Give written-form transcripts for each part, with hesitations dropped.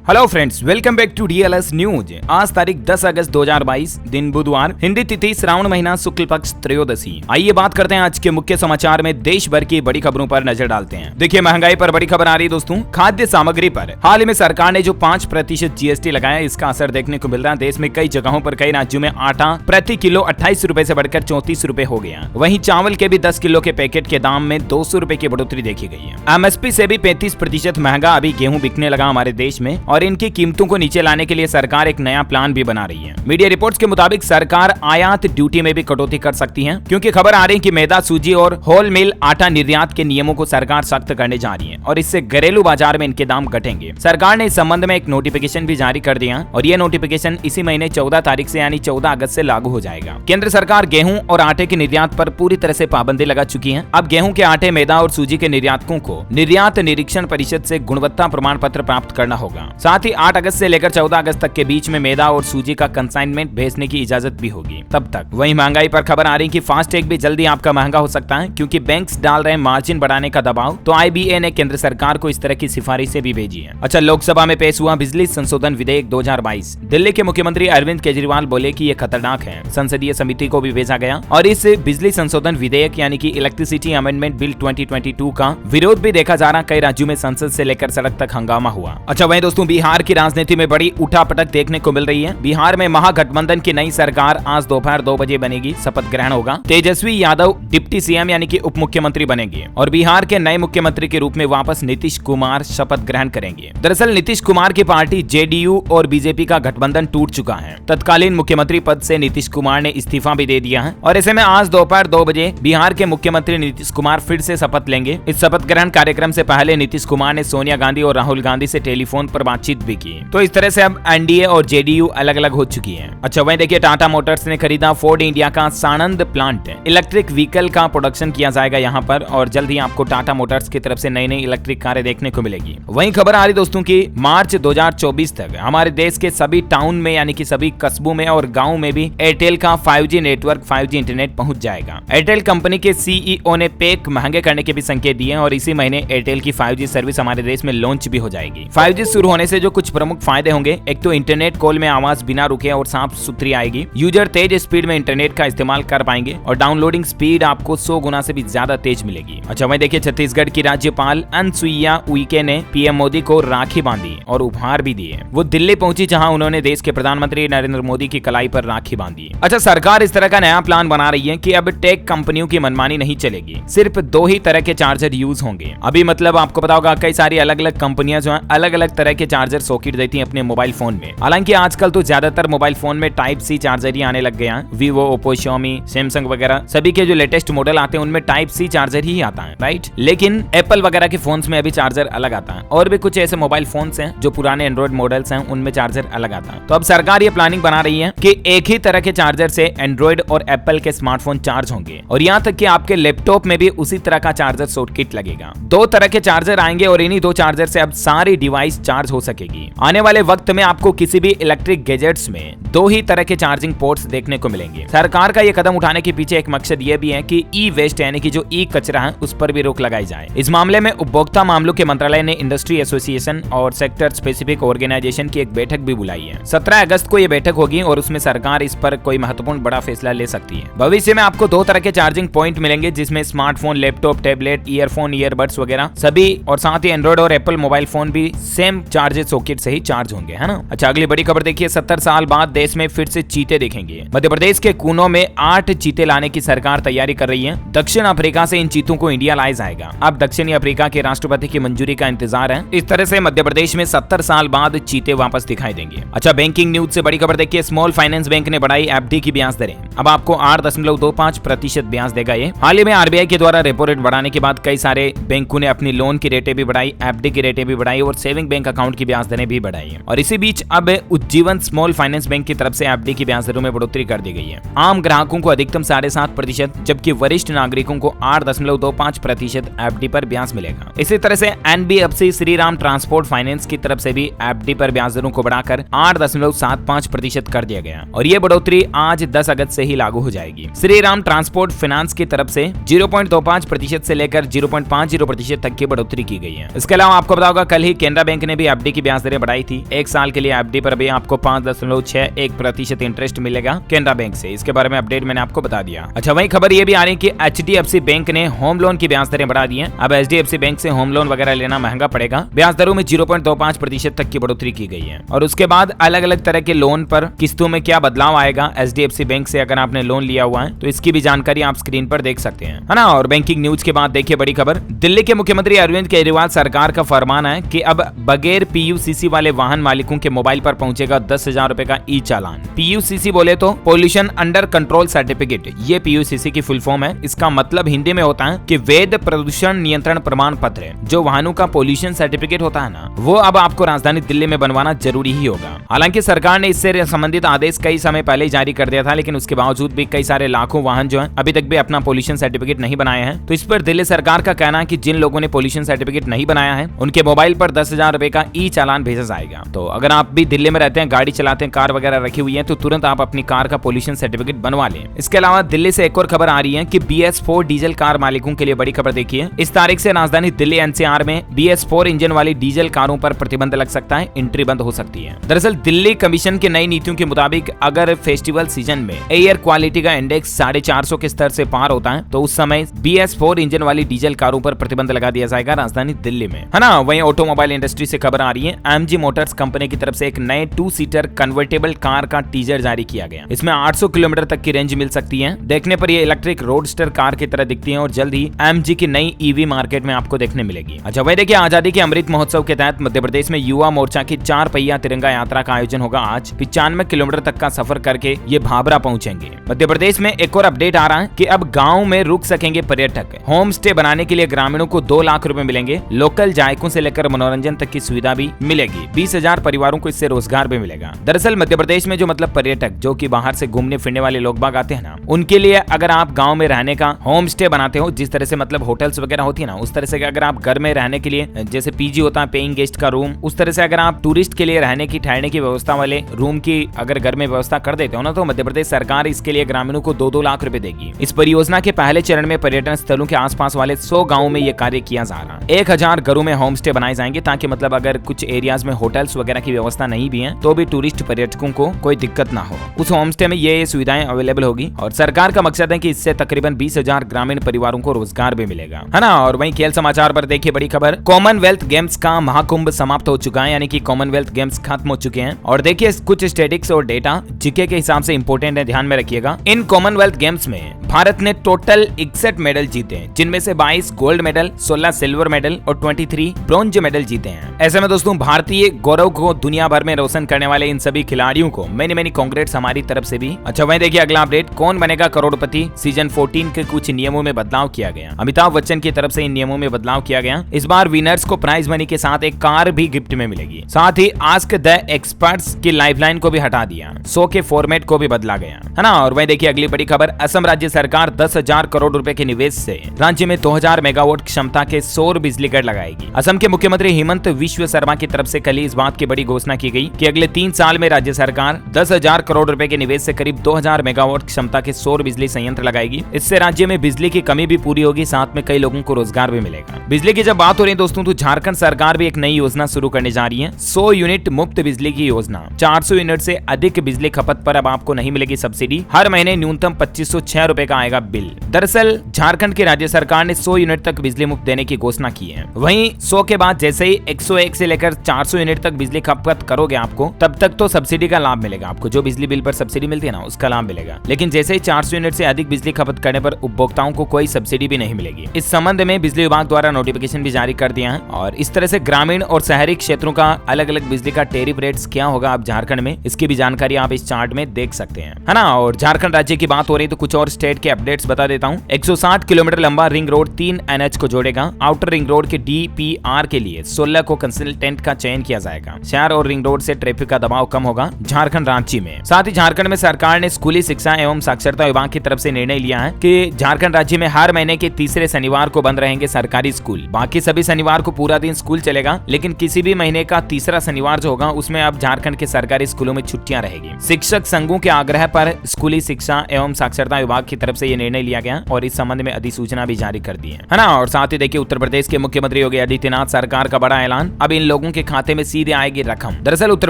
Hello friends, welcome back to DLS news. आज तारीख 10 अगस्त 2022, दिन बुधवार, हिंदी तिथि श्रावण महीना शुक्ल पक्ष त्रयोदशी। आइए बात करते हैं आज के मुख्य समाचार में देश भर की बड़ी खबरों पर नजर डालते हैं। देखिए, महंगाई पर बड़ी खबर आ रही है दोस्तों। खाद्य सामग्री पर हाल ही में सरकार ने जो 5% जीएसटी लगाया, इसका असर देखने को मिल रहा है। देश में कई जगहों पर कई राज्यों में आटा प्रति किलो 28 रुपए से बढ़कर 34 रुपए हो गया। वहीं चावल के भी 10 किलो के पैकेट के दाम में 200 रुपए की बढ़ोतरी देखी गई है। एमएसपी से भी 35% महंगा अभी गेहूं बिकने लगा हमारे देश में, और इनकी कीमतों को नीचे लाने के लिए सरकार एक नया प्लान भी बना रही है। मीडिया रिपोर्ट्स के मुताबिक सरकार आयात ड्यूटी में भी कटौती कर सकती है, क्योंकि खबर आ रही है कि मैदा, सूजी और होल मिल आटा निर्यात के नियमों को सरकार सख्त करने जा रही है और इससे घरेलू बाजार में इनके दाम घटेंगे। सरकार ने इस संबंध में एक नोटिफिकेशन भी जारी कर दिया और यह नोटिफिकेशन इसी महीने 14 तारीख से यानी 14 अगस्त से लागू हो जाएगा। केंद्र सरकार गेहूं और आटे के निर्यात पर पूरी तरह से पाबंदी लगा चुकी है। अब गेहूं के आटे, मैदा और सूजी के निर्यातकों को निर्यात निरीक्षण परिषद से गुणवत्ता प्रमाण पत्र प्राप्त करना होगा। साथ ही 8 अगस्त से लेकर 14 अगस्त तक के बीच में मैदा और सूजी का कंसाइनमेंट भेजने की इजाजत भी होगी। तब तक वही महंगाई पर खबर आ रही कि फास्टैग भी जल्दी आपका महंगा हो सकता है, क्योंकि बैंक्स डाल रहे हैं मार्जिन बढ़ाने का दबाव। तो आईबीए ने केंद्र सरकार को इस तरह की सिफारिशें भी भेजी है। अच्छा, लोकसभा में पेश हुआ बिजली संशोधन विधेयक 2022। दिल्ली के मुख्यमंत्री अरविंद केजरीवाल बोले कि ये खतरनाक है। संसदीय समिति को भी भेजा गया और इस बिजली संशोधन विधेयक यानी कि इलेक्ट्रिसिटी अमेंडमेंट बिल 2022 का विरोध भी देखा जा रहा। कई राज्यों में संसद से लेकर सड़क तक हंगामा हुआ। अच्छा, वहीं दोस्तों बिहार की राजनीति में बड़ी उठापटक देखने को मिल रही है। बिहार में महागठबंधन की नई सरकार आज दोपहर 2 बजे बनेगी। शपथ ग्रहण होगा। तेजस्वी यादव डिप्टी सीएम यानी कि उप मुख्यमंत्री बनेंगे और बिहार के नए मुख्यमंत्री के रूप में वापस नीतीश कुमार शपथ ग्रहण करेंगे। दरअसल नीतीश कुमार की पार्टी जेडीयू और बीजेपी का गठबंधन टूट चुका है। तत्कालीन मुख्यमंत्री पद से नीतीश कुमार ने इस्तीफा भी दे दिया है और ऐसे में आज दोपहर 2 बजे बिहार के मुख्यमंत्री नीतीश कुमार फिर से शपथ लेंगे। इस शपथ ग्रहण कार्यक्रम से पहले नीतीश कुमार ने सोनिया गांधी और राहुल गांधी से टेलीफोन पर बातचीत भी की। तो इस तरह से अब एनडीए और जेडीयू अलग अलग हो चुकी है। अच्छा, वहीं देखिए, टाटा मोटर्स ने खरीदा फोर्ड इंडिया का सानंद प्लांट। इलेक्ट्रिक व्हीकल का प्रोडक्शन किया जाएगा यहाँ पर और जल्द ही आपको टाटा मोटर्स की तरफ से नई नई इलेक्ट्रिक कारें देखने को मिलेगी। वहीं खबर आ रही दोस्तों की मार्च 2024 तक हमारे देश के सभी टाउन में यानी कि सभी कस्बों में और गाँव में भी एयरटेल का 5G नेटवर्क 5G इंटरनेट पहुंच जाएगा। एयरटेल कंपनी के सीईओ ने पैक महंगे करने के भी संकेत दिए और इसी महीने एयरटेल की 5G सर्विस हमारे देश में लॉन्च भी हो जाएगी। 5G शुरू होने से जो कुछ प्रमुख फायदे होंगे, एक तो इंटरनेट कॉल में आवाज बिना रुके और साफ सुथरी आएगी। यूजर तेज स्पीड में इंटरनेट का इस्तेमाल कर पाएंगे और डाउनलोडिंग स्पीड आपको 100 गुना से भी ज्यादा तेज मिलेगी। अच्छा, वहीं देखिए, छत्तीसगढ़ की राज्यपाल अनसुईया उइके ने पीएम मोदी को राखी बांधी और उपहार भी दिए। वो दिल्ली पहुंची, जहां उन्होंने देश के प्रधानमंत्री नरेंद्र मोदी की कलाई पर राखी बांधी। अच्छा, सरकार इस तरह का नया प्लान बना रही है कि अब टेक कंपनियों की मनमानी नहीं चलेगी। सिर्फ 2 ही तरह के चार्जर यूज होंगे। अभी मतलब आपको पता होगा कई सारी अलग अलग कंपनियां जो है अलग अलग तरह के चार्जर सॉकेट देती हैं अपने मोबाइल फोन में। हालांकि आजकल तो ज्यादातर मोबाइल फोन में टाइप सी चार्जर ही आने लग गया है। वीवो, ओप्पो, Xiaomi, सैमसंग वगैरह सभी के जो लेटेस्ट मॉडल आते हैं उनमें टाइप सी चार्जर ही आता है, राइट। लेकिन एप्पल वगैरह के फोन्स में अभी चार्जर अलग आता है और भी कुछ ऐसे मोबाइल फोन्स हैं जो पुराने एंड्रॉइड मॉडल्स हैं उनमें चार्जर अलग आता है। तो अब सरकार ये प्लानिंग बना रही है कि एक ही तरह के चार्जर से एंड्रॉइड और एप्पल के स्मार्टफोन चार्ज होंगे और यहाँ तक कि आपके लैपटॉप में भी उसी तरह का चार्जर सॉकेट लगेगा। 2 तरह के चार्जर आएंगे और इन्हीं 2 चार्जर से अब सारी डिवाइस चार्ज हो सकेगी। आने वाले वक्त में आपको किसी भी इलेक्ट्रिक गैजेट्स में 2 ही तरह के चार्जिंग पोर्ट्स देखने को मिलेंगे। सरकार का ये कदम उठाने के पीछे एक मकसद ये भी है कि ई वेस्ट यानी कि जो ई कचरा है उस पर भी रोक लगाई जाए। इस मामले में उपभोक्ता मामलों के मंत्रालय ने इंडस्ट्री एसोसिएशन और सेक्टर स्पेसिफिक ऑर्गेनाइजेशन की एक बैठक भी बुलाई है। 17 अगस्त को ये बैठक होगी और उसमें सरकार इस पर कोई महत्वपूर्ण बड़ा फैसला ले सकती है। भविष्य में आपको 2 तरह के चार्जिंग पॉइंट मिलेंगे, जिसमें smartphone, laptop, tablet, earphone, earbuds वगैरह सभी, और साथ ही एंड्रॉइड और एप्पल मोबाइल फोन भी सेम चार्जर सॉकेट से ही चार्ज होंगे, है ना। अच्छा, अगली बड़ी खबर देखिए, 70 साल बाद देश में फिर से चीते देखेंगे। मध्य प्रदेश के कूनो में 8 चीते लाने की सरकार तैयारी कर रही है। दक्षिण अफ्रीका से इन चीतों को इंडिया लाया जाएगा। अब दक्षिणी अफ्रीका के राष्ट्रपति की मंजूरी का इंतजार है। इस तरह से मध्य प्रदेश में 70 साल बाद चीते वापस दिखाई देंगे। अच्छा, बैंकिंग न्यूज से बड़ी खबर देखिए, स्मॉल फाइनेंस बैंक ने बढ़ाई एफडी की ब्याज दरें। अब आपको 8.25% ब्याज देगा। ये हाल ही में आरबीआई के द्वारा रेपो रेट बढ़ाने के बाद कई सारे बैंकों ने अपनी लोन की रेटें भी बढ़ाई, एफडी की रेटें भी बढ़ाई और सेविंग बैंक अकाउंट की ब्याज दरें भी बढ़ाई। और इसी बीच अब उज्जीवन स्मॉल फाइनेंस बैंक की तरफ से एफडी की ब्याज दरों में बढ़ोतरी कर दी गई है। आम ग्राहकों को अधिकतम 7.5%, जबकि वरिष्ठ नागरिकों को 8.25% एफडी पर ब्याज मिलेगा। इसी तरह से एनबीएफसी श्रीराम ट्रांसपोर्ट फाइनेंस की तरफ से भी एफडी पर ब्याज दरों को बढ़ाकर 8.75% कर दिया गया और ये बढ़ोतरी आज 10 अगस्त से ही लागू हो जाएगी। श्रीराम ट्रांसपोर्ट फाइनेंस की तरफ से 0.25% से लेकर 0.50% तक की बढ़ोतरी की गई है। इसके अलावा आपको बताओगा कल ही केनरा बैंक ने भी एफडी एफडी की ब्याज दरें बढ़ाई थी। 1 साल के लिए एफडी पर अभी आपको 5.61% इंटरेस्ट मिलेगा केनरा बैंक से। इसके बारे में अपडेट मैंने आपको बता दिया। अच्छा, वही खबर ये भी आ रही है कि एचडीएफसी बैंक ने होम लोन की ब्याज दरें बढ़ा दी हैं। अब एचडीएफसी बैंक से होम लोन वगैरह लेना महंगा पड़ेगा। ब्याज दरों में 0.25% तक की बढ़ोतरी की गई है। और उसके बाद अलग अलग तरह के लोन पर किस्तों में क्या बदलाव आएगा एचडीएफसी बैंक से अगर आपने लोन लिया हुआ है तो इसकी भी जानकारी आप स्क्रीन पर देख सकते हैं, है ना। और बैंकिंग न्यूज के बाद देखिए बड़ी खबर, दिल्ली के मुख्यमंत्री अरविंद केजरीवाल सरकार का फरमान है कि अब बगैर पीयूसीसी वाले वाहन मालिकों के मोबाइल पर पहुंचेगा 10,000 रुपए का ई चालान। पीयूसीसी बोले तो पोल्यूशन अंडर कंट्रोल सर्टिफिकेट, ये पीयूसीसी की फुल फॉर्म है। इसका मतलब हिंदी में होता है कि वैध प्रदूषण नियंत्रण प्रमाण पत्र। जो वाहनों का पोल्यूशन सर्टिफिकेट होता है ना, वो अब आपको राजधानी दिल्ली में बनवाना जरूरी ही होगा। हालांकि सरकार ने इससे संबंधित आदेश कई समय पहले जारी कर दिया था, लेकिन उसके बावजूद भी कई सारे लाखों वाहन जो है अभी तक भी अपना पोल्यूशन सर्टिफिकेट नहीं बनाए हैं। तो इस पर दिल्ली सरकार का कहना है कि जिन लोगों ने पोल्यूशन सर्टिफिकेट नहीं बनाया है उनके मोबाइल पर 10,000 रुपए का ई चालान भेजा जाएगा। तो अगर आप भी दिल्ली में रहते हैं, गाड़ी चलाते हैं, कार वगैरह रखी हुई है, तो तुरंत आप अपनी कार का पोल्यूशन सर्टिफिकेट बनवा लें। इसके अलावा दिल्ली से एक और खबर आ रही है कि BS4 डीजल कार मालिकों के लिए बड़ी खबर देखिए। इस तारीख से राजधानी दिल्ली NCR में BS4 इंजन वाली डीजल कारों पर प्रतिबंध लग सकता है, एंट्री बंद हो सकती है। दरअसल दिल्ली कमीशन की नई नीतियों के मुताबिक अगर फेस्टिवल सीजन में एयर क्वालिटी का इंडेक्स 450 के स्तर से पार होता है तो उस समय BS4 इंजन वाली डीजल कारों पर प्रतिबंध लगा दिया जाएगा राजधानी दिल्ली में, है ना। वहीं ऑटोमोबाइल इंडस्ट्री से खबर आ रही है, MG मोटर्स कंपनी की तरफ से एक नए 2 सीटर कन्वर्टेबल कार का टीजर जारी किया गया। इसमें 800 किलोमीटर तक की रेंज मिल सकती है। देखने पर ये इलेक्ट्रिक रोडस्टर कार की तरह दिखती है और जल्द ही MG की नई EV मार्केट में आपको देखने मिलेगी। अच्छा, वही देखिए आजादी के अमृत महोत्सव के तहत मध्य प्रदेश में युवा मोर्चा की 4 पहिया तिरंगा यात्रा का आयोजन होगा। आज 95 किलोमीटर तक का सफर करके ये भाभरा पहुंचेंगे। मध्य प्रदेश में एक और अपडेट आ रहा है कि अब गाँव में रुक सकेंगे पर्यटक। होम स्टे बनाने के लिए ग्रामीणों को 2 लाख रुपए मिलेंगे। लोकल जायकों से लेकर मनोरंजन तक की सुविधा भी मिलेगी। 20,000 परिवारों को इससे रोजगार भी मिलेगा। दरअसल मध्य प्रदेश में जो मतलब पर्यटक जो कि बाहर से घूमने फिरने वाले लोग बाग आते हैं ना, उनके लिए अगर आप गांव में रहने का होम स्टे बनाते हो, जिस तरह से मतलब होटल्स वगैरह होती है ना, उस तरह से अगर आप घर में रहने के लिए जैसे पीजी होता है पेइंग गेस्ट का रूम, उस तरह से अगर आप टूरिस्ट के लिए रहने की ठहरने की व्यवस्था वाले रूम की अगर घर में व्यवस्था कर देते हो ना, तो मध्य प्रदेश सरकार इसके लिए ग्रामीणों को 2-2 लाख रुपए देगी। इस परियोजना के पहले चरण में पर्यटन स्थलों के आसपास वाले 100 गाँव में ये कार्य किया जा रहा है। 1000 घरों में होम स्टे बनाए जाएंगे ताकि मतलब अगर कुछ एरियाज में होटल्स वगैरह की व्यवस्था नहीं भी है तो भी टूरिस्ट पर्यटकों को कोई दिक्कत ना हो। उस होम स्टे में ये सुविधाएं अवेलेबल होगी और सरकार का मकसद है कि इससे तकरीबन 20,000 ग्रामीण परिवारों को रोजगार भी मिलेगा, है ना। और वहीं खेल समाचार पर देखिए बड़ी खबर, कॉमनवेल्थ गेम्स का महाकुंभ समाप्त हो चुका है, यानी कि कॉमनवेल्थ गेम्स खत्म हो चुके हैं। और देखिए कुछ स्टैटिस्टिक्स और डेटा जीके के हिसाब से इंपोर्टेंट है, ध्यान में रखिएगा। इन कॉमनवेल्थ गेम्स में भारत ने टोटल 61 मेडल जीते, जिनमें से 22 गोल्ड मेडल, 16 सिल्वर मेडल और 23 ब्रॉन्ज मेडल जीते हैं। ऐसे में दोस्तों भारतीय गौरव को दुनिया भर में रोशन करने वाले इन सभी खिलाड़ियों को मेनी कांग्रेट्स हमारी तरफ से भी। अच्छा, वहीं देखिए अगला अपडेट, कौन बनेगा करोड़पति सीजन 14 के कुछ नियमों में बदलाव किया गया। अमिताभ बच्चन की तरफ से इन नियमों में बदलाव किया गया। इस बार विनर्स को प्राइज मनी के साथ एक कार भी गिफ्ट में मिलेगी। साथ ही आस्क द एक्सपर्ट्स की लाइफलाइन को भी हटा दिया। शो के फॉर्मेट को भी बदला गया, है ना। और वहीं देखिए अगली बड़ी खबर, असम राज्य सरकार 10,000 करोड़ रुपए के निवेश से राज्य में 2000 मेगावाट क्षमता के सौर बिजली घर लगाएगी। असम के मुख्यमंत्री हेमंत विश्व शर्मा की तरफ से कल इस बात की बड़ी घोषणा की गई कि अगले 3 साल में राज्य सरकार 10,000 करोड़ रुपए के निवेश से करीब 2000 मेगावाट क्षमता के सौर बिजली संयंत्र लगाएगी। इससे राज्य में बिजली की कमी भी पूरी होगी, साथ में कई लोगों को रोजगार भी मिलेगा। बिजली की जब बात हो रही है दोस्तों, तो झारखंड सरकार भी एक नई योजना शुरू करने जा रही है, 100 यूनिट मुफ्त बिजली की योजना। 400 यूनिट से अधिक बिजली खपत पर अब आपको नहीं मिलेगी सब्सिडी। हर महीने न्यूनतम 2506 रुपए का आएगा बिल। दरअसल झारखंड की राज्य सरकार ने 100 यूनिट तक बिजली मुफ्त देने की घोषणा की है। वहीं 100 के बाद जैसे ही 101 से लेकर 400 यूनिट तक बिजली खपत करोगे आपको, तब तक तो सब्सिडी का लाभ मिलेगा। आपको जो बिजली बिल पर सब्सिडी मिलती है ना, उसका लाभ मिलेगा। लेकिन जैसे ही 400 यूनिट से अधिक बिजली खपत करने पर उपभोक्ताओं को कोई सब्सिडी भी नहीं मिलेगी। इस संबंध में बिजली विभाग द्वारा नोटिफिकेशन भी जारी कर दिया है और इस तरह से ग्रामीण और शहरी क्षेत्रों का अलग अलग बिजली का टेरिफ रेट्स क्या होगा अब झारखंड में, इसकी भी जानकारी आप इस चार्ट में देख सकते हैं, है ना। और झारखंड राज्य की बात हो रही तो कुछ और स्टेट के अपडेट्स बता देता हूँ। 160 किलोमीटर लंबा रिंग रोड 3 NH को जोड़ेगा। आउटर रिंग रोड के DPR के लिए 16 को कंसल्टेंट का चयन किया जाएगा। शहर और रिंग रोड से ट्रैफिक का दबाव कम होगा झारखंड रांची में। साथ ही झारखंड में सरकार ने स्कूली शिक्षा एवं साक्षरता विभाग की तरफ से निर्णय लिया है कि झारखंड राज्य में हर महीने के तीसरे शनिवार को बंद रहेंगे सरकारी स्कूल। बाकी सभी शनिवार को पूरा दिन स्कूल चलेगा, लेकिन किसी भी महीने का तीसरा शनिवार जो होगा उसमें अब झारखंड के सरकारी स्कूलों में छुट्टियां रहेगी। शिक्षक संघों के आग्रह पर स्कूली शिक्षा एवं साक्षरता विभाग की तरफ से ये निर्णय लिया गया और इस संबंध में अधिसूचना भी जारी कर दी है ना। और साथ ही देखिए उत्तर प्रदेश के मुख्यमंत्री योगी आदित्यनाथ सरकार का बड़ा ऐलान, अब इन लोगों लोगों के खाते में सीधे आएगी रकम। दरअसल उत्तर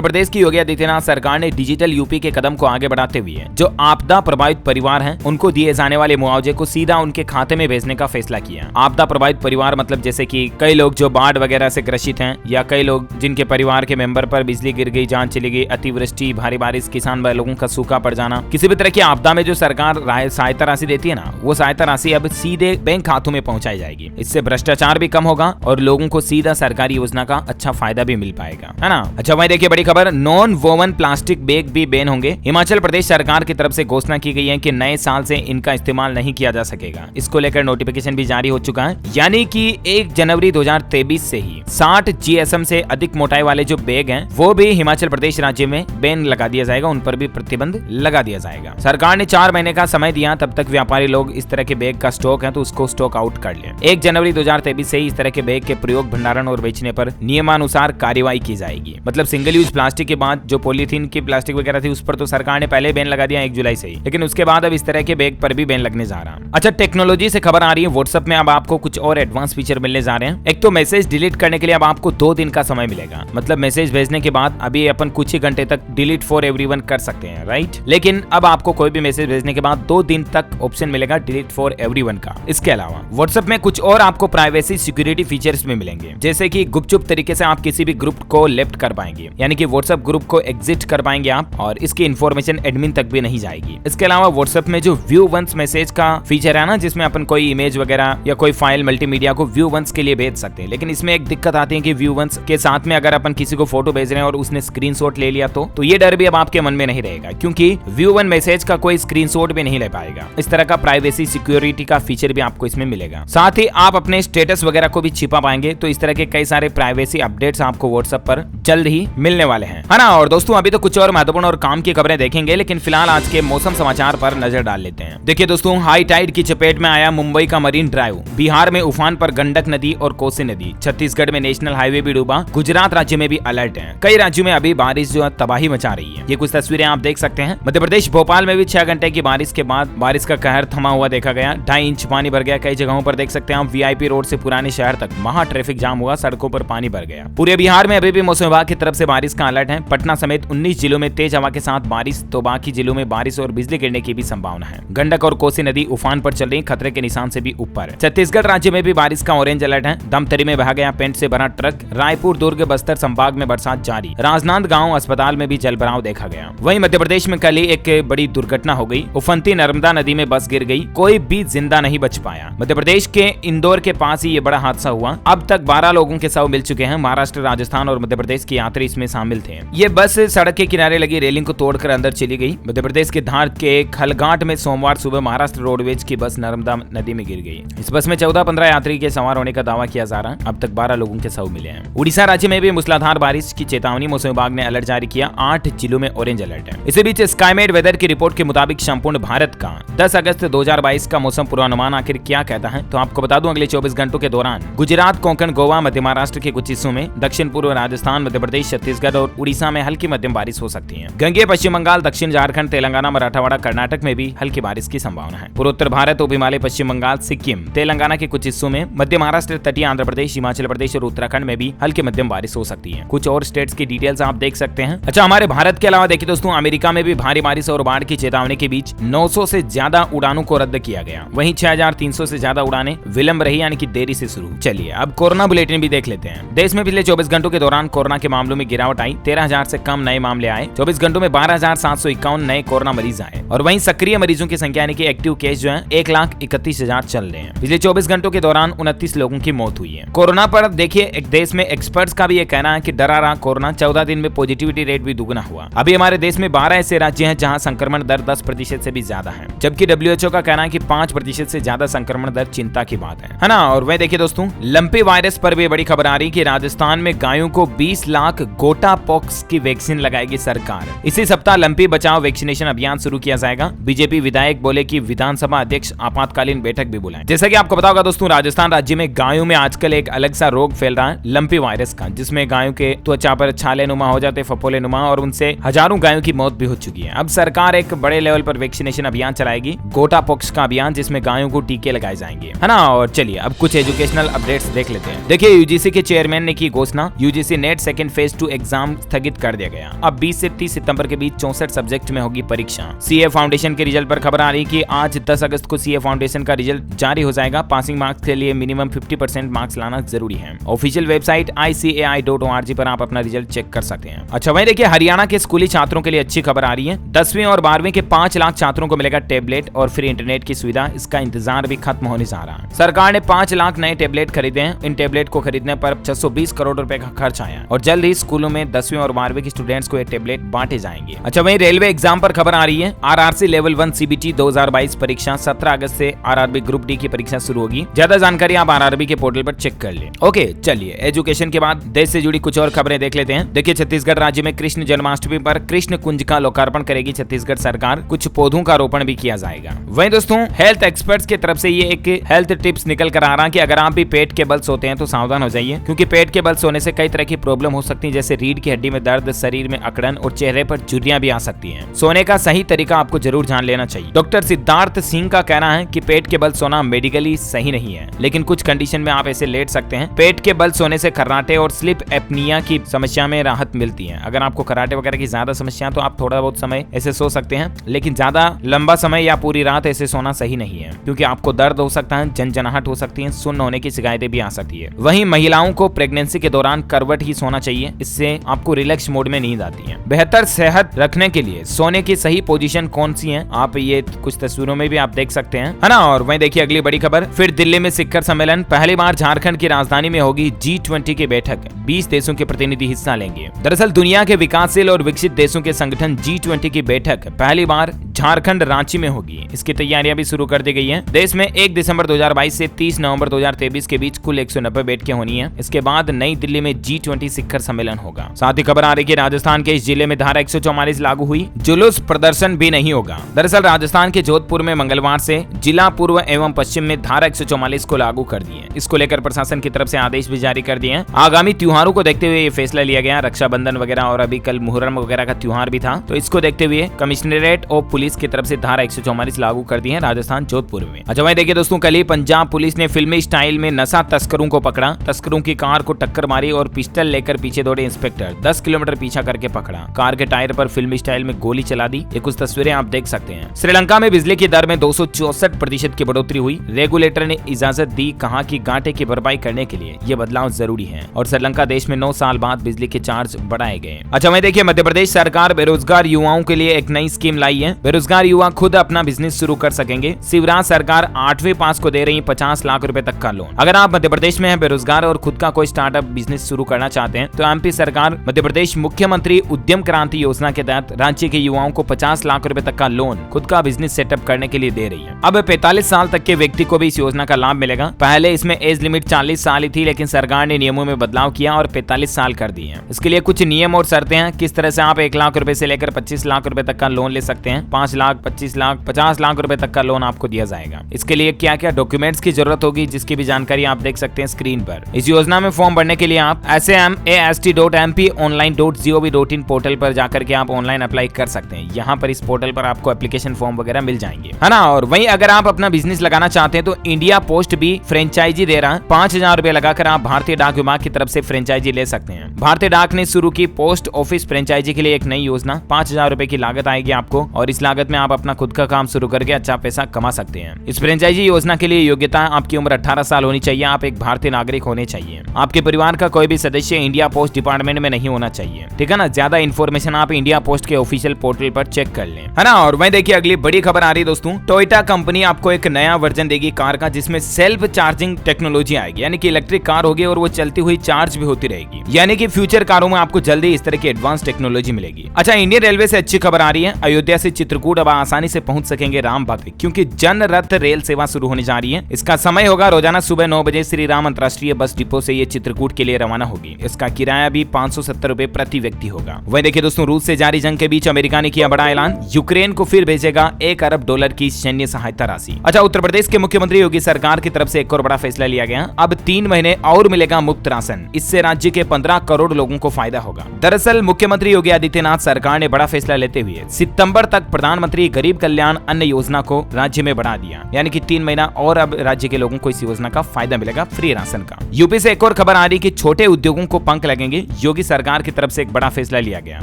प्रदेश की योगी आदित्यनाथ सरकार ने डिजिटल यूपी के कदम को आगे बढ़ाते हुए जो आपदा प्रभावित परिवार हैं उनको दिए जाने वाले मुआवजे को सीधा उनके खाते में भेजने का फैसला किया। आपदा प्रभावित परिवार मतलब जैसे कि कई लोग जो बाढ़ वगैरह से ग्रसित हैं या कई लोग जिनके परिवार के मेंबर पर बिजली गिर गई, जान चली गई, अतिवृष्टि, भारी बारिश, किसान भाई लोगों का सूखा पड़ जाना, किसी भी तरह की आपदा में जो सरकार सहायता राशि देती है ना, वो सहायता राशि अब सीधे बैंक खातों में पहुंचाई जाएगी। इससे भ्रष्टाचार भी कम होगा और लोगों को सीधा सरकारी योजना का अच्छा फायदा भी मिल पाएगा, है ना। अच्छा भाई देखिए बड़ी खबर, नॉन वोवन प्लास्टिक बैग भी बैन होंगे। हिमाचल प्रदेश सरकार की तरफ से घोषणा की गई है कि नए साल से इनका इस्तेमाल नहीं किया जा सकेगा। इसको लेकर नोटिफिकेशन भी जारी हो चुका है, यानी कि 1 जनवरी 2023 से ही 60 GSM से अधिक मोटाई वाले जो बैग हैं वो भी हिमाचल प्रदेश राज्य में बैन लगा दिया जाएगा, उन पर भी प्रतिबंध लगा दिया जाएगा। सरकार ने 4 महीने का समय दिया, तब तक व्यापारी लोग इस तरह के बैग का स्टॉक है तो उसको स्टॉक आउट कर लें। 1 जनवरी 2023 से ही इस तरह के बैग के प्रयोग, भंडारण और बेचने पर नियमानुसार कार्रवाई की जाएगी। मतलब सिंगल यूज प्लास्टिक के बाद जो पॉलीथीन की प्लास्टिक वगैरह थी उस पर तो सरकार ने पहले बैन लगा दिया 1 जुलाई से ही, लेकिन उसके बाद अब इस तरह के बैग पर भी बैन लगने जा रहा है। अच्छा टेक्नोलॉजी से खबर आ रही है, व्हाट्सएप में अब आपको कुछ और एडवांस फीचर मिलने जा रहे हैं। एक तो मैसेज डिलीट करने के लिए अब आपको 2 दिन का समय मिलेगा। मतलब मैसेज भेजने के बाद अभी अपन कुछ ही घंटे तक डिलीट फॉर एवरीवन कर सकते हैं, राइट। लेकिन अब आपको कोई भी मैसेज भेजने के बाद 2 दिन तक ऑप्शन मिलेगा डिलीट फॉर एवरीवन का। इसके अलावा व्हाट्सएप में कुछ और आपको प्राइवेसी सिक्योरिटी फीचर्स भी मिलेंगे, जैसे कि गुपचुप तरीके से आप किसी भी ग्रुप को लेफ्ट कर पाएंगे, यानी कि व्हाट्सएप ग्रुप को एग्जिट कर पाएंगे आप और इसकी इंफॉर्मेशन एडमिन तक भी नहीं जाएगी। इसके अलावा व्हाट्सएप में जो व्यू वंस मैसेज का फीचर है ना, जिसमें अपन कोई इमेज वगैरह या कोई फाइल मल्टीमीडिया को व्यू वंस के लिए भेज सकते हैं, लेकिन इसमें एक दिक्कत आती है कि व्यू वंस के साथ में अगर अपन किसी को फोटो भेज रहे हैं और उसने स्क्रीनशॉट ले लिया तो ये डर भी अब आपके मन में नहीं रहेगा, क्योंकि व्यू वन मैसेज का कोई स्क्रीनशॉट भी नहीं ले पाएगा। इस तरह का प्राइवेसी सिक्योरिटी का फीचर भी आपको इसमें मिलेगा। साथ ही आप अपने स्टेटस वगैरह को भी छिपा पाएंगे, तो इस तरह के कई सारे प्राइवेसी अपडेट्स आपको व्हाट्सएप पर जल्द ही मिलने वाले हैं, है ना। और दोस्तों अभी तो कुछ और महत्वपूर्ण और काम की खबरें देखेंगे, लेकिन फिलहाल आज के मौसम समाचार पर नजर डाल लेते हैं। देखिए दोस्तों, हाई टाइड की चपेट में आया मुंबई का मरीन ड्राइव, बिहार में उफान पर गंडक नदी और कोसी नदी, छत्तीसगढ़ में नेशनल हाईवे भी डूबा, गुजरात राज्य में भी अलर्ट है। कई राज्यों में अभी बारिश जो तबाही मचा रही है। ये कुछ तस्वीरें आप देख सकते हैं। मध्य प्रदेश भोपाल में भी 6 घंटे की बारिश के बाद बारिश का कहर थमा हुआ देखा गया। 2.5 इंच पानी भर गया। कई जगहों पर देख सकते हैं आप, VIP रोड से पुराने शहर तक महा ट्रैफिक जाम हुआ, सड़कों पर पानी भर गया। पूरे बिहार में अभी भी मौसम विभाग की तरफ से बारिश का अलर्ट है। पटना समेत 19 जिलों में तेज हवा के साथ बारिश, तो बाकी जिलों में बारिश और बिजली गिरने की भी संभावना है। गंडक और कोसी नदी उफान पर चल रही, खतरे के निशान से भी ऊपर। छत्तीसगढ़ राज्य में भी बारिश का ऑरेंज अलर्ट है। दमतरी में बहा गया पेंट से भरा ट्रक। रायपुर, दुर्ग, बस्तर संभाग में बरसात जारी। राजनांदगांव अस्पताल में भी जलभराव देखा गया। वहीं मध्य प्रदेश में कल ही एक बड़ी दुर्घटना हो गई। उफनती नर्मदा नदी में बस गिर गई, कोई भी जिंदा नहीं बच पाया। मध्य प्रदेश के इंदौर के पास ही ये बड़ा हादसा हुआ। अब तक 12 लोगों के शव मिल चुके हैं। महाराष्ट्र, राजस्थान और मध्य प्रदेश के यात्री इसमें शामिल थे। ये बस सड़क के किनारे लगी रेलिंग को तोड़कर अंदर चली गई। मध्य प्रदेश के धार के खलघाट में सोमवार सुबह महाराष्ट्र रोडवेज की बस नर्मदा नदी में गिर गई। इस बस में 14-15 यात्री के सवार होने का दावा किया जा रहा है। अब तक 12 लोगों के शव मिले हैं। उड़ीसा राज्य में भी मूसलाधार बारिश की चेतावनी, मौसम विभाग ने अलर्ट जारी किया। 8 जिलों में ऑरेंज अलर्ट है। इसी बीच स्काईमेट वेदर की रिपोर्ट के मुताबिक संपूर्ण भारत का 10 अगस्त 2022 का मौसम पूर्वानुमान आखिर क्या कहता है, तो आपको बता दूं अगले 24 घंटों के दौरान गुजरात, कोंकण, गोवा, मध्य महाराष्ट्र के कुछ हिस्सों में, दक्षिण पूर्व राजस्थान, मध्य प्रदेश, छत्तीसगढ़ और उड़ीसा में हल्की मध्यम बारिश हो सकती है। गंगे पश्चिम बंगाल, दक्षिण झारखंड, तेलंगाना, मराठवाड़ा, कर्नाटक में भी हल्की बारिश की संभावना है। पूर्वोत्तर भारत, उप हिमालय, पश्चिम बंगाल, सिक्किम, तेलंगाना के कुछ हिस्सों में, मध्य महाराष्ट्र, तटीय आंध्र प्रदेश, हिमाचल प्रदेश और उत्तराखंड में भी हल्की मध्यम बारिश हो सकती है। कुछ और स्टेट्स की डिटेल्स आप देख सकते हैं। अच्छा, हमारे भारत के अलावा देखिए दोस्तों, अमेरिका में भी भारी बारिश और बाढ़ की चेतावनी के बीच 900 से ज्यादा उड़ानों को रद्द किया गया। वहीं 6300 से ज्यादा उड़ानें विलंब रही, यानी कि देरी से शुरू। चलिए अब कोरोना बुलेटिन भी देख लेते हैं। देश में पिछले 24 घंटों के दौरान कोरोना के मामलों में गिरावट आई। 13,000 से कम नए मामले आए। 24 घंटों में 12,751 नए कोरोना मरीज आए और वहीं सक्रिय मरीजों की संख्या यानी कि एक्टिव केस जो है 1,31,000 चल रहे हैं। पिछले 24 घंटों के दौरान 29 लोगों की मौत हुई है। कोरोना पर देखिए एक देश में एक्सपर्ट्स का भी ये कहना है कि डरा रहा कोरोना। 14 दिन में पॉजिटिविटी रेट भी दुगना हुआ। अभी हमारे देश में 12 ऐसे राज्य हैं जहां संक्रमण दर 10% से भी ज्यादा है, जबकि WHO का कहना है कि 5% से ज्यादा संक्रमण दर चिंता की बात है ना। और वह देखिए दोस्तों, लंपी वायरस पर भी बड़ी खबर आ रही कि राजस्थान में गायों को 20 लाख गोटा पॉक्स की वैक्सीन लगाएगी सरकार। इसी सप्ताह लंपी बचाओ वैक्सीनेशन अभियान शुरू किया जाएगा। बीजेपी विधायक बोले कि विधानसभा अध्यक्ष आपातकालीन बैठक भी बुलाएं। जैसा कि आपको पता होगा दोस्तों, राजस्थान राज्य में गायों में आजकल एक अलग सा रोग फैल रहा है, लंपी वायरस का, जिसमें गायों के त्वचा पर छाले नुमा हो जाते, फफोले नुमा, और उनसे हजारों गायों की मौत भी हो चुकी है। अब सरकार एक बड़े लेवल पर वैक्सीनेशन अभियान चलाएगी, गोटा पॉक्स का अभियान, जिसमें गायों को टीके लगाए जाएंगे, है ना। और चलिए अब कुछ एजुकेशनल अपडेट्स देख लेते हैं। देखिए, यूजीसी के चेयरमैन ने की घोषणा, UGC net second phase 2 exam स्थगित कर दिया गया। अब 20 से 30 सितंबर के बीच 64 सब्जेक्ट में होगी परीक्षा। सीए फाउंडेशन के रिजल्ट पर खबर आ रही कि आज 10 अगस्त को सीए फाउंडेशन का रिजल्ट जारी हो जाएगा। पासिंग मार्क्स के लिए मिनिमम 50% मार्क्स लाना जरूरी है। ऑफिशियल वेबसाइट ICAI.org पर आप अपना रिजल्ट चेक कर सकते हैं। अच्छा, वहीं देखिए हरियाणा के स्कूली छात्रों के लिए अच्छी खबर आ रही है। 10वीं और 12वीं के 5 लाख छात्रों को मिलेगा टेबलेट और फ्री इंटरनेट की सुविधा। इसका इंतजार भी खत्म होने जा रहा है। सरकार ने 5 लाख नए टेबलेट खरीदे हैं। इन टेबलेट को खरीदने पर 620 करोड़ रुपए का खर्च आया और जल्द ही स्कूलों में 10वीं और 12वीं के स्टूडेंट्स को ये टेबलेट बांटे जाएंगे। अच्छा, वहीं रेलवे एग्जाम पर खबर आ रही है। RRC लेवल 1 CBT 2022 परीक्षा 17 अगस्त से RRB ग्रुप डी की परीक्षा शुरू होगी। ज्यादा जानकारी आप RRB के पोर्टल पर चेक कर लें। ओके, चलिए एजुकेशन के बाद देश से जुड़ी कुछ और खबरें देख लेते हैं। देखिए, छत्तीसगढ़ राज्य में कृष्ण जन्माष्टमी पर कृष्ण कुंज का लोकार्पण करेगी छत्तीसगढ़ सरकार। कुछ पौधों का रोपण भी किया जाएगा। वहीं दोस्तों, हेल्थ एक्सपर्ट्स की तरफ से ये एक हेल्थ टिप्स निकल कर आ रहा है कि अगर आप भी पेट के बल सोते हैं तो सावधान हो जाइए, क्योंकि पेट के बल सोने से कई तरह की प्रॉब्लम हो सकती है, जैसे रीढ़ की हड्डी में दर्द, शरीर में अकड़न और चेहरे पर झुर्रियां भी आ सकती हैं। सोने का सही तरीका आपको जरूर जान लेना चाहिए। डॉक्टर सिद्धार्थ सिंह का कहना है कि पेट के बल सोना मेडिकली सही नहीं है, लेकिन कुछ कंडीशन में आप ऐसे लेट सकते हैं। पेट के बल सोने से खर्राटे और स्लिप एपनिया की समस्या में राहत मिलती है। अगर आपको खर्राटे वगैरह की ज्यादा समस्या तो आप थोड़ा बहुत समय ऐसे सो सकते हैं, लेकिन ज्यादा लंबा समय या पूरी रात ऐसे सोना सही नहीं है, क्योंकि आपको दर्द हो सकता है, जनजनाहट हो सकती है, सुन्न होने की शिकायतें भी आ सकती है। वहीं महिलाओं को प्रेगनेंसी के दौरान करवट ही सोना चाहिए, इससे आपको रिलैक्स मोड में नींद आती है। बेहतर सेहत रखने के लिए सोने की सही पोजीशन कौन सी है, आप ये कुछ तस्वीरों में भी आप देख सकते हैं, है ना। और वहीं देखिए अगली बड़ी खबर, फिर दिल्ली में शिखर सम्मेलन। पहली बार झारखंड की राजधानी में होगी G20 की बैठक। 20 देशों के प्रतिनिधि हिस्सा लेंगे। दरअसल दुनिया के विकासशील और विकसित देशों के संगठन G20 की बैठक पहली बार झारखंड रांची में होगी। इसकी तैयारियां भी शुरू कर दी गई हैं। देश में 1 दिसंबर 2022 से 30 नवंबर 2023 के बीच कुल 190 बैठकें होनी है। इसके बाद नई दिल्ली में G20 शिखर सम्मेलन होगा। साथ ही खबर आ रही है कि राजस्थान के इस जिले में धारा 144 लागू हुई। जुलूस प्रदर्शन भी नहीं होगा। दरअसल राजस्थान के जोधपुर में मंगलवार से जिला पूर्व एवं पश्चिम में धारा 144 को लागू कर दिए। इसको लेकर प्रशासन की तरफ से आदेश भी जारी कर दिए हैं। आगामी त्योहारों को देखते हुए ये फैसला लिया गया। रक्षाबंधन वगैरह और अभी कल मुहर्रम वगैरह का त्योहार भी था, तो इसको देखते हुए कमिश्नरेट ऑफ पुलिस की तरफ से धारा 144 लागू कर दी है राजस्थान जोधपुर में। अच्छा भाई देखिए दोस्तों, कल ही पंजाब पुलिस ने फिल्मी स्टाइल में नशा तस्करों को पकड़ा। तस्करों की कार को टक्कर मारी और पिस्टल लेकर पीछे दौड़े इंस्पेक्टर। 10 किलोमीटर पीछा करके पकड़ा। कार के टायर पर फिल्मी स्टाइल में गोली चला दी। ये कुछ तस्वीरें आप देख सकते हैं। श्रीलंका में बिजली की दर में 264% की बढ़ोतरी हुई। रेगुलेटर ने इजाजत दी, कहा कि घाटे की भरपाई करने के लिए ये बदलाव जरूरी है और श्रीलंका देश में 9 साल बाद बिजली के चार्ज बढ़ाए गए। अच्छा भाई देखिए, मध्य प्रदेश सरकार बेरोजगार युवाओं के लिए एक नई स्कीम लाई है। बेरोजगार युवा खुद अपना बिजनेस शुरू कर सकेंगे। शिवराज सरकार 8वीं पास को दे रही 50 लाख रुपए तक का लोन। अगर आप मध्य प्रदेश में हैं, बेरोजगार और खुद का कोई स्टार्टअप बिजनेस शुरू करना चाहते हैं, तो एमपी सरकार मध्य प्रदेश मुख्यमंत्री उद्यम क्रांति योजना के तहत राज्य के युवाओं को 50 लाख रुपए तक का लोन खुद का बिजनेस सेटअप करने के लिए दे रही है। अब 45 साल तक के व्यक्ति को भी इस योजना का लाभ मिलेगा। पहले इसमें एज लिमिट 40 साल ही थी, लेकिन सरकार ने नियमों में बदलाव किया और 45 साल कर दिए हैं। इसके लिए कुछ नियम और शर्तें हैं, किस तरह से आप 1 लाख रुपए से लेकर 25 लाख रुपए तक का लोन ले सकते हैं। 5 लाख, 25 लाख, 50 लाख रुपए तक का लोन आपको दिया जाएगा। इसके लिए क्या क्या डॉक्यूमेंट्स की जरूरत होगी, जिसकी भी जानकारी आप देख सकते हैं स्क्रीन पर। इस योजना में फॉर्म भरने के लिए आप samast.mp.online.gov.in पोर्टल पर जाकर के आप ऑनलाइन अप्लाई कर सकते हैं। यहाँ पर इस पोर्टल पर आपको एप्लीकेशन फॉर्म वगैरह मिल जाएंगे, है ना। और वहीं अगर आप अपना बिजनेस लगाना चाहते हैं तो इंडिया पोस्ट भी फ्रेंचाइजी दे रहा है। 5000 रुपए लगाकर आप भारतीय डाक विभाग की तरफ से फ्रेंचाइजी ले सकते हैं। भारतीय डाक ने शुरू की पोस्ट ऑफिस फ्रेंचाइजी के लिए एक नई योजना। 5000 रुपए की लागत आएगी आपको और इस लागत में आप अपना खुद का काम शुरू करके अच्छा पैसा कमा सकते हैं। इस फ्रेंचाइजी योजना के लिए योग्यता, आपकी उम्र 18 साल होनी चाहिए। आप एक भारतीय नागरिक होने चाहिए। आपके परिवार का कोई भी सदस्य इंडिया पोस्ट डिपार्टमेंट में नहीं होना चाहिए, ठीक है ना। ज्यादा इन्फॉर्मेशन आप इंडिया पोस्ट के ऑफिशियल पोर्टल पर चेक कर लें, है ना। और वहीं देखिए अगली बड़ी खबर आ रही है दोस्तों, टोयोटा कंपनी आपको एक नया वर्जन देगी कार का, जिसमें सेल्फ चार्जिंग टेक्नोलॉजी आएगी, यानी कि इलेक्ट्रिक कार होगी और वो चलती हुई चार्ज भी होती रहेगी। यानी कि फ्यूचर कारों में आपको जल्दी इस तरह की एडवांस टेक्नोलॉजी मिलेगी। अच्छा, इंडियन रेलवे से अच्छी खबर आ रही है। अयोध्या से चित्रकूट अब आसानी से पहुंच सकेंगे राम भक्त, क्योंकि जन रथ रेल सेवा शुरू होने जा रही है। इसका समय होगा रोजाना सुबह 9 बजे श्री राम अंतरराष्ट्रीय बस डिपो से ये चित्रकूट के लिए रवाना होगी। इसका किराया भी 570 रुपए प्रति व्यक्ति होगा। वहीं देखिए दोस्तों, रूस से जारी जंग के बीच अमेरिका ने किया बड़ा ऐलान। यूक्रेन को फिर भेजेगा $1 अरब की सैन्य सहायता राशि। अच्छा, उत्तर प्रदेश के मुख्यमंत्री योगी सरकार की तरफ से एक और बड़ा फैसला लिया गया। अब 3 महीने और मिलेगा मुफ्त राशन। इससे राज्य के 15 करोड़ लोगों को फायदा होगा। दरअसल मुख्यमंत्री योगी आदित्यनाथ सरकार ने बड़ा फैसला लेते हुए सितंबर तक प्रधानमंत्री गरीब कल्याण अन्न योजना को राज्य में बढ़ा दिया, यानी कि 3 महीना और अब राज्य के लोगों को इस योजना का फायदा मिलेगा, फ्री राशन का। यूपी से एक और खबर आ रही कि छोटे उद्योगों को पंख लगेंगे। योगी सरकार की तरफ से एक बड़ा फैसला लिया गया।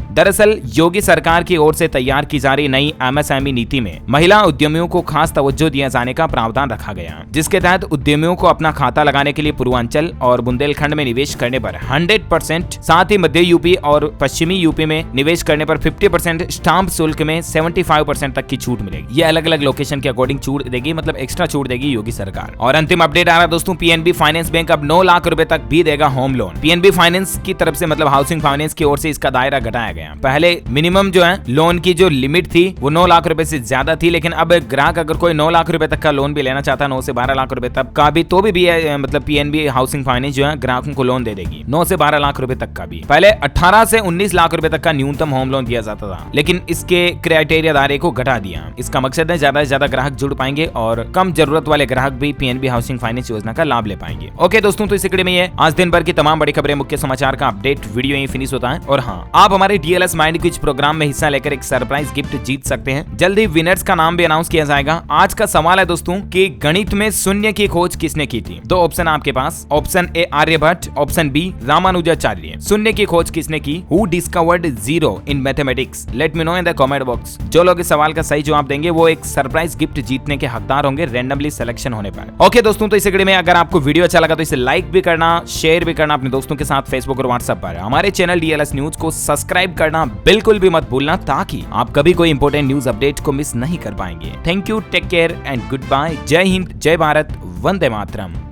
दरअसल योगी सरकार की ओर से तैयार की जा रही नई MSME नीति में महिला उद्यमियों को खास तवज्जो दिए जाने का प्रावधान रखा गया, जिसके तहत उद्यमियों को अपना खाता लगाने के लिए पूर्वांचल और बुंदेलखंड में निवेश करने पर 100%, साथ ही मध्य यूपी और पश्चिमी यूपी में निवेश करने पर 50%, स्टाम्प शुल्क में 75% तक की छूट मिलेगी। ये अलग अलग लोकेशन के अकॉर्डिंग छूट देगी, मतलब एक्स्ट्रा छूट देगी योगी सरकार। और अंतिम अपडेट आ रहा है दोस्तों, PNB फाइनेंस बैंक अब 9 लाख रुपए तक भी देगा होम लोन। PNB फाइनेंस की तरफ से, मतलब हाउसिंग फाइनेंस की ओर से इसका दायरा घटाया गया। पहले मिनिमम जो है लोन की जो लिमिट थी वो 9 लाख रुपए से ज्यादा थी, लेकिन अब ग्राहक अगर कोई 9 लाख रुपए तक का लोन भी लेना चाहता है, 9 से 12 लाख रुपए तक का भी, तो भी मतलब PNB हाउसिंग फाइनेंस जो है ग्राहकों को लोन दे देगी 9 से 12 लाख रुपए तक का भी। पहले 18 से 19 लाख रुपए तक का न्यूनतम होम लोन दिया जाता था, लेकिन इसके क्राइटेरिया दायरे को घटा दिया। इसका मकसद है ज्यादा से ज्यादा ग्राहक जुड़ पाएंगे और कम जरूरत वाले ग्राहक भी PNB हाउसिंग फाइनेंस योजना का लाभ ले पाएंगे। ओके दोस्तों, तो इस वीडियो में ये आज दिन भर की तमाम बड़ी खबरें, मुख्य समाचार का अपडेट वीडियो यहीं फिनिश होता है। और हाँ, आप हमारे DLS माइंड क्विज प्रोग्राम में हिस्सा लेकर एक सरप्राइज गिफ्ट जीत सकते हैं। जल्द ही विनर्स का नाम भी अनाउंस किया जाएगा। आज का सवाल है दोस्तों कि गणित में शून्य की खोज किसने की थी? 2 ऑप्शन आपके पास, option A Aryabhatta, option B Ramanujacharya. शून्य की खोज किसने की? Who discovered zero in mathematics? Let me know in the comment box. जो लोग इस सवाल का सही जवाब देंगे वो एक सरप्राइज गिफ्ट जीतने के हकदार होंगे, रैंडमली सिलेक्शन होने पर। ओके दोस्तों, तो इस वीडियो में अगर आपको वीडियो अच्छा लगा तो इसे लाइक भी करना, शेयर भी करना अपने दोस्तों के साथ फेसबुक और व्हाट्सएप पर। हमारे चैनल DLS न्यूज को सब्सक्राइब करना बिल्कुल भी मत भूलना, ताकि आप कभी कोई इंपॉर्टेंट न्यूज अपडेट को मिस नहीं कर पाएंगे। Thank you, take care and goodbye. जय हिंद, जय भारत, वंदे मातरम।